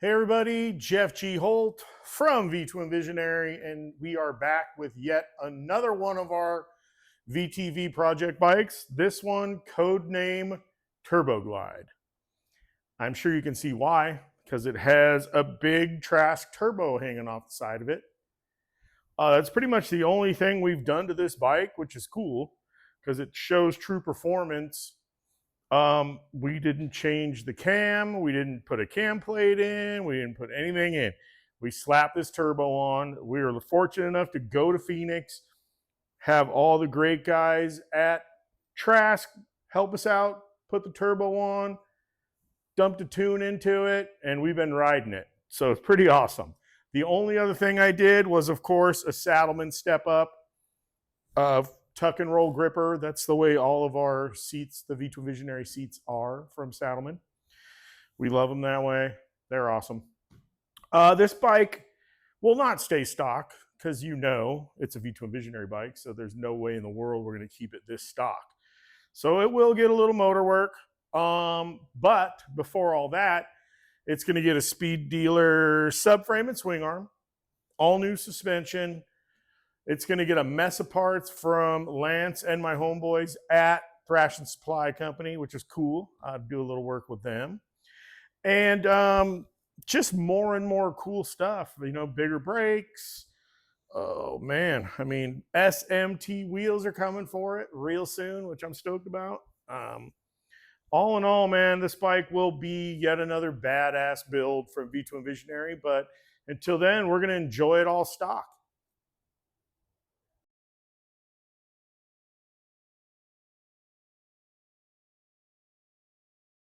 Hey everybody, Jeff G. Holt from V2 Visionary, and we are back with yet another one of our VTV project bikes. This one, code name Turbo Glide. I'm sure you can see why, because it has a big Trask turbo hanging off the side of it. That's pretty much the only thing we've done to this bike, which is cool, because it shows true performance. We didn't change the cam. We didn't put a cam plate in. We didn't put anything in. We slapped this turbo on. We were fortunate enough to go to Phoenix, have all the great guys at Trask help us out, put the turbo on, dumped a tune into it, and we've been riding it. So it's pretty awesome. The only other thing I did was, of course, a Saddleman step up tuck and roll gripper. That's the way all of our seats, the V2 Visionary seats, are from Saddleman. We love them that way. They're awesome. This bike will not stay stock because it's a V2 Visionary bike, so there's no way in the world we're going to keep it this stock. So it will get a little motor work. But before all that, it's going to get a Speed Dealer subframe and swing arm, all new suspension. It's going to get a mess of parts from Lance and my homeboys at Thrash and Supply Company, which is cool. I do a little work with them. And just more and more cool stuff, bigger brakes. Oh, man. I mean, SMT wheels are coming for it real soon, which I'm stoked about. All in all, man, this bike will be yet another badass build from V2 Visionary. But until then, we're going to enjoy it all stock.